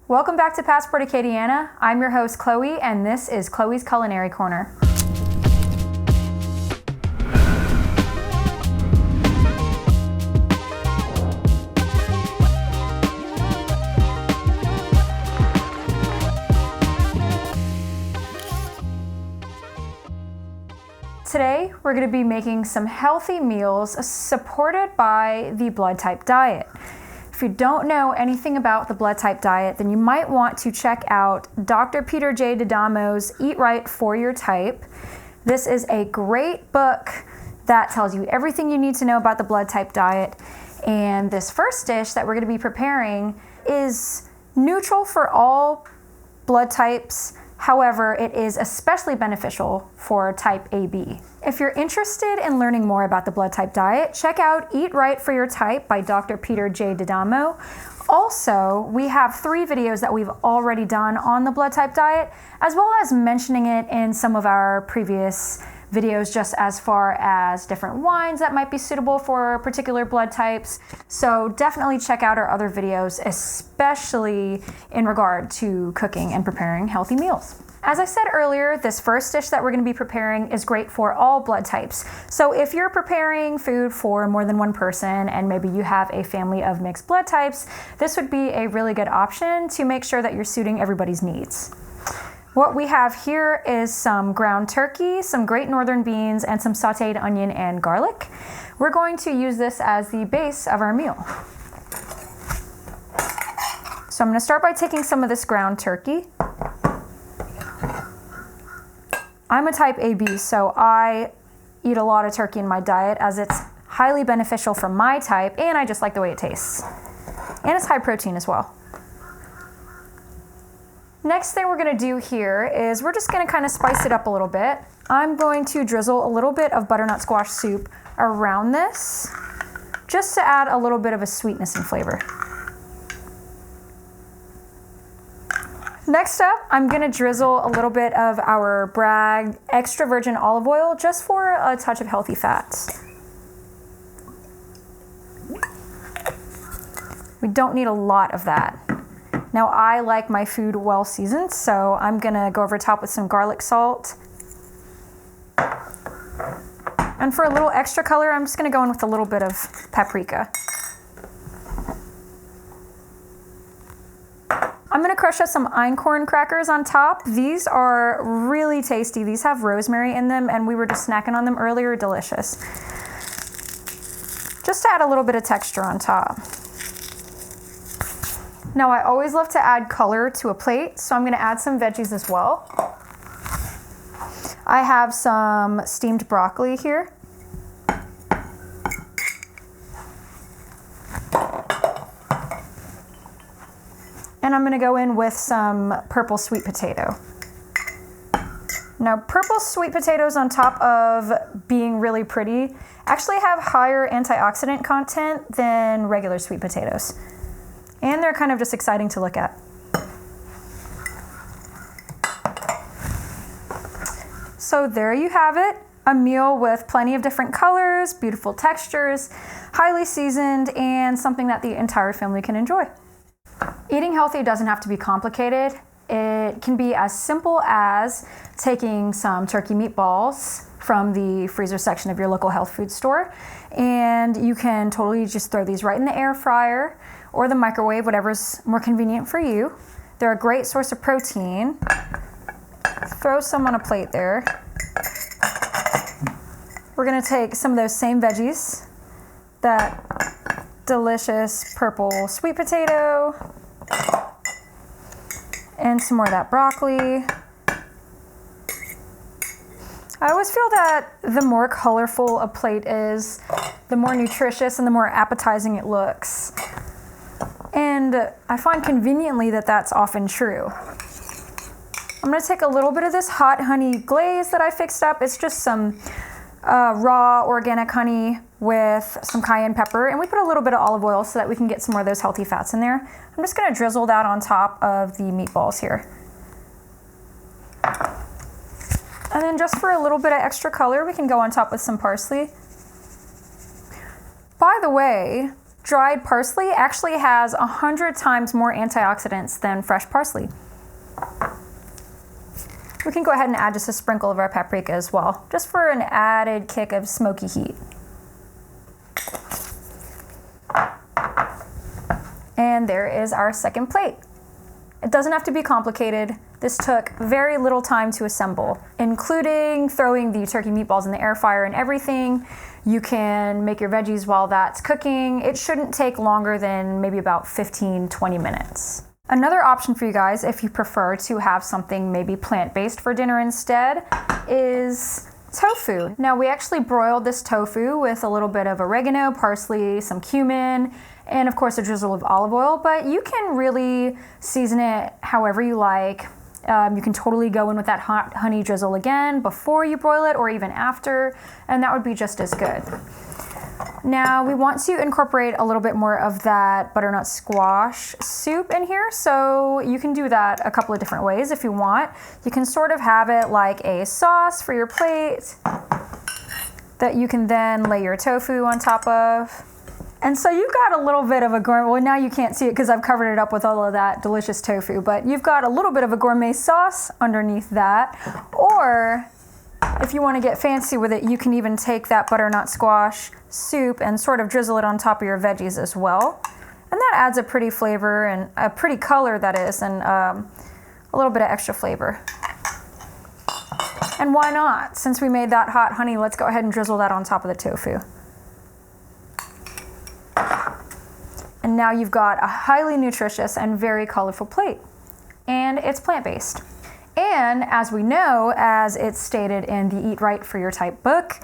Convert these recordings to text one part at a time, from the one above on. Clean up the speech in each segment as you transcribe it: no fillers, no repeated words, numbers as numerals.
Welcome back to Passport Acadiana. I'm your host, Chloe, and this is Chloe's Culinary Corner. Today, we're going to be making some healthy meals supported by the blood type diet. If you don't know anything about the blood type diet, then you might want to check out Dr. Peter J. D'Adamo's Eat Right for Your Type. This is a great book that tells you everything you need to know about the blood type diet. And this first dish that we're going to be preparing is neutral for all blood types. However, it is especially beneficial for type AB. If you're interested in learning more about the blood type diet, check out Eat Right for Your Type by Dr. Peter J. D'Adamo. Also, we have 3 videos that we've already done on the blood type diet, as well as mentioning it in some of our previous videos just as far as different wines that might be suitable for particular blood types. So definitely check out our other videos, especially in regard to cooking and preparing healthy meals. As I said earlier, this first dish that we're going to be preparing is great for all blood types. So if you're preparing food for more than one person and maybe you have a family of mixed blood types, this would be a really good option to make sure that you're suiting everybody's needs. What we have here is some ground turkey, some Great Northern beans, and some sauteed onion and garlic. We're going to use this as the base of our meal. So I'm going to start by taking some of this ground turkey. I'm a type AB, so I eat a lot of turkey in my diet as it's highly beneficial for my type, and I just like the way it tastes. And it's high protein as well. Next thing we're going to do here is we're just going to kind of spice it up a little bit. I'm going to drizzle a little bit of butternut squash soup around this, just to add a little bit of a sweetness and flavor. Next up, I'm going to drizzle a little bit of our Bragg extra virgin olive oil just for a touch of healthy fats. We don't need a lot of that. Now, I like my food well seasoned, so I'm gonna go over top with some garlic salt. And for a little extra color, I'm just gonna go in with a little bit of paprika. I'm gonna crush up some einkorn crackers on top. These are really tasty. These have rosemary in them, and we were just snacking on them earlier. Delicious. Just to add a little bit of texture on top. Now, I always love to add color to a plate, so I'm going to add some veggies as well. I have some steamed broccoli here. And I'm going to go in with some purple sweet potato. Now, purple sweet potatoes, on top of being really pretty, actually have higher antioxidant content than regular sweet potatoes. And they're kind of just exciting to look at. So there you have it, a meal with plenty of different colors, beautiful textures, highly seasoned, and something that the entire family can enjoy. Eating healthy doesn't have to be complicated. It can be as simple as taking some turkey meatballs from the freezer section of your local health food store, and you can totally just throw these right in the air fryer or the microwave, whatever's more convenient for you. They're a great source of protein. Throw some on a plate there. We're gonna take some of those same veggies, that delicious purple sweet potato, and some more of that broccoli. I always feel that the more colorful a plate is, the more nutritious and the more appetizing it looks. And I find conveniently that that's often true. I'm going to take a little bit of this hot honey glaze that I fixed up. It's just some raw organic honey with some cayenne pepper, and we put a little bit of olive oil so that we can get some more of those healthy fats in there. I'm just going to drizzle that on top of the meatballs here. And then just for a little bit of extra color, we can go on top with some parsley. By the way, dried parsley actually has 100 times more antioxidants than fresh parsley. We can go ahead and add just a sprinkle of our paprika as well, just for an added kick of smoky heat. And there is our second plate. It doesn't have to be complicated. This took very little time to assemble, including throwing the turkey meatballs in the air fryer and everything. You can make your veggies while that's cooking. It shouldn't take longer than maybe about 15-20 minutes. Another option for you guys, if you prefer to have something maybe plant-based for dinner instead, is tofu. Now, we actually broiled this tofu with a little bit of oregano, parsley, some cumin, and of course a drizzle of olive oil, but you can really season it however you like. You can totally go in with that hot honey drizzle again before you broil it or even after, and that would be just as good. Now we want to incorporate a little bit more of that butternut squash soup in here, so you can do that a couple of different ways if you want. You can sort of have it like a sauce for your plate that you can then lay your tofu on top of. And so you've got a little bit of a gourmet, well now you can't see it because I've covered it up with all of that delicious tofu, but you've got a little bit of a gourmet sauce underneath that. Or if you want to get fancy with it, you can even take that butternut squash soup and sort of drizzle it on top of your veggies as well. And that adds a pretty flavor and a pretty color, that is, and a little bit of extra flavor. And why not? Since we made that hot honey, let's go ahead and drizzle that on top of the tofu. And now you've got a highly nutritious and very colorful plate. And it's plant-based. And as we know, as it's stated in the Eat Right for Your Type book,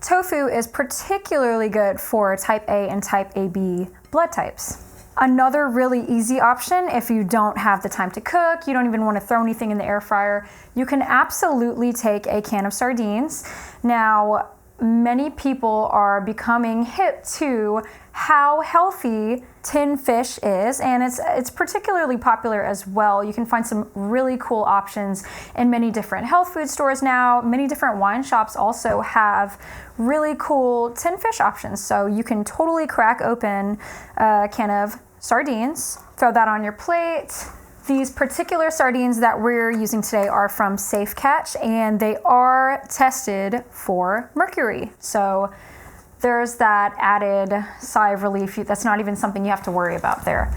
tofu is particularly good for type A and type AB blood types. Another really easy option, if you don't have the time to cook, you don't even want to throw anything in the air fryer, you can absolutely take a can of sardines. Now, many people are becoming hip to how healthy tin fish is, and it's particularly popular as well. You can find some really cool options in many different health food stores now. Many different wine shops also have really cool tin fish options, so you can totally crack open a can of sardines, throw that on your plate. These particular sardines that we're using today are from Safe Catch, and they are tested for mercury. So there's that added sigh of relief. That's not even something you have to worry about there.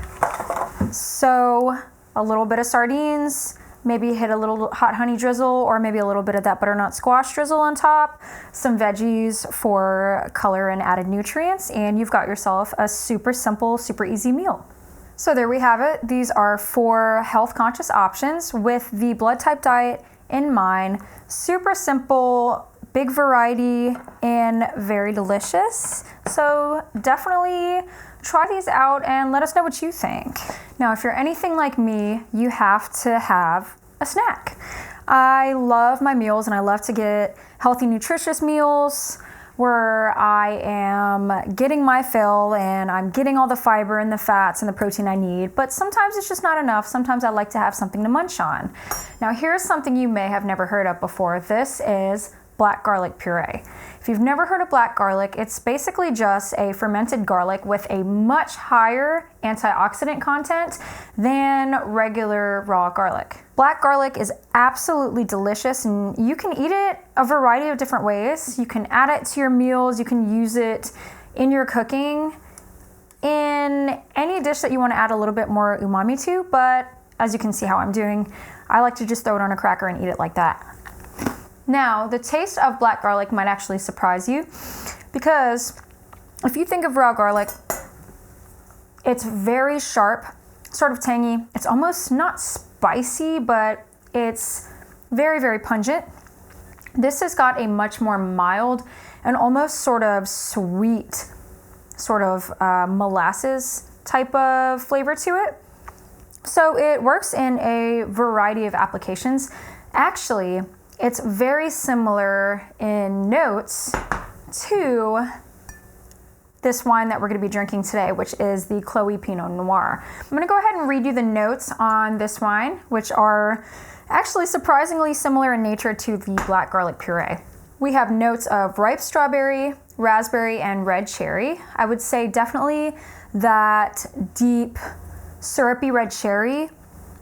So a little bit of sardines, maybe hit a little hot honey drizzle, or maybe a little bit of that butternut squash drizzle on top, some veggies for color and added nutrients, and you've got yourself a super simple, super easy meal. So there we have it. These are 4 health conscious options with the blood type diet in mind. Super simple, big variety, and very delicious. So definitely try these out and let us know what you think. Now, if you're anything like me, you have to have a snack. I love my meals and I love to get healthy, nutritious meals where I am getting my fill and I'm getting all the fiber and the fats and the protein I need, but sometimes it's just not enough. Sometimes I like to have something to munch on. Now here's something you may have never heard of before. This is black garlic puree. If you've never heard of black garlic, it's basically just a fermented garlic with a much higher antioxidant content than regular raw garlic. Black garlic is absolutely delicious, and you can eat it a variety of different ways. You can add it to your meals, you can use it in your cooking, in any dish that you want to add a little bit more umami to, but as you can see how I'm doing, I like to just throw it on a cracker and eat it like that. Now, the taste of black garlic might actually surprise you, because if you think of raw garlic, it's very sharp, sort of tangy. It's almost not spicy, but it's very, very pungent. This has got a much more mild and almost sort of sweet, sort of molasses type of flavor to it. So it works in a variety of applications. Actually, it's very similar in notes to this wine that we're going to be drinking today, which is the Chloe Pinot Noir. I'm going to go ahead and read you the notes on this wine, which are actually surprisingly similar in nature to the black garlic puree. We have notes of ripe strawberry, raspberry, and red cherry. I would say definitely that deep syrupy red cherry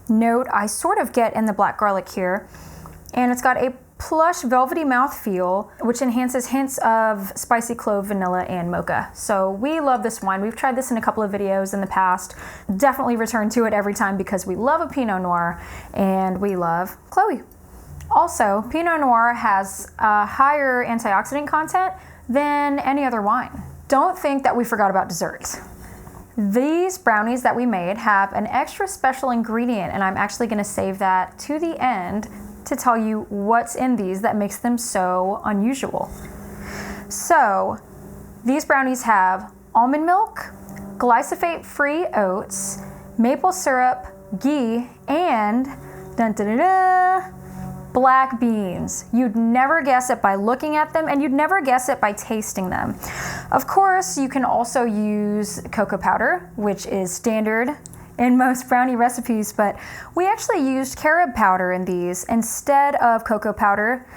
note I sort of get in the black garlic here. And it's got a plush velvety mouthfeel, which enhances hints of spicy clove, vanilla, and mocha. So we love this wine. We've tried this in a couple of videos in the past. Definitely return to it every time because we love a Pinot Noir and we love Chloe. Also, Pinot Noir has a higher antioxidant content than any other wine. Don't think that we forgot about dessert. These brownies that we made have an extra special ingredient, and I'm actually going to save that to the end to tell you what's in these that makes them so unusual. So, these brownies have almond milk, glyphosate-free oats, maple syrup, ghee, and black beans. You'd never guess it by looking at them, and you'd never guess it by tasting them. Of course, you can also use cocoa powder, which is standard in most brownie recipes, but we actually used carob powder in these instead of cocoa powder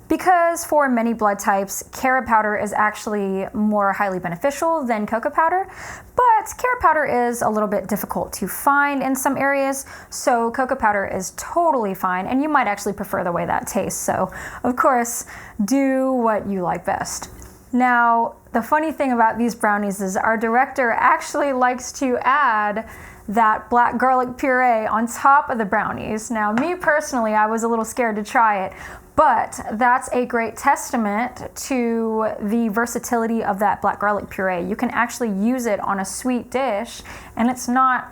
because for many blood types, carob powder is actually more highly beneficial than cocoa powder, but carob powder is a little bit difficult to find in some areas, so cocoa powder is totally fine, and you might actually prefer the way that tastes. So, of course, do what you like best. Now, the funny thing about these brownies is our director actually likes to add that black garlic puree on top of the brownies. Now, me personally, I was a little scared to try it, but that's a great testament to the versatility of that black garlic puree. You can actually use it on a sweet dish, and it's not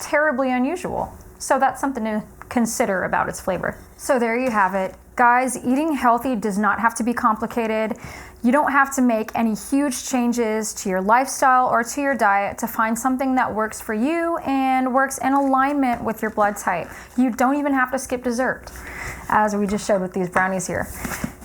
terribly unusual. So that's something to consider about its flavor. So there you have it. Guys, eating healthy does not have to be complicated. You don't have to make any huge changes to your lifestyle or to your diet to find something that works for you and works in alignment with your blood type. You don't even have to skip dessert, as we just showed with these brownies here.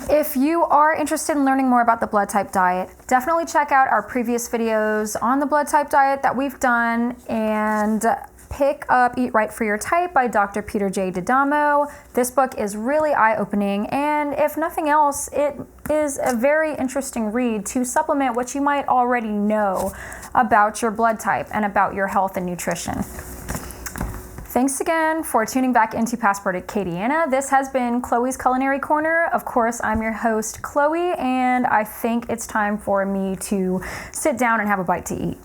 If you are interested in learning more about the blood type diet, definitely check out our previous videos on the blood type diet that we've done, and pick up Eat Right for Your Type by Dr. Peter J. D'Adamo. This book is really eye-opening, and if nothing else, it is a very interesting read to supplement what you might already know about your blood type and about your health and nutrition. Thanks again for tuning back into Passport Acadiana. This has been Chloe's Culinary Corner. Of course, I'm your host, Chloe, and I think it's time for me to sit down and have a bite to eat.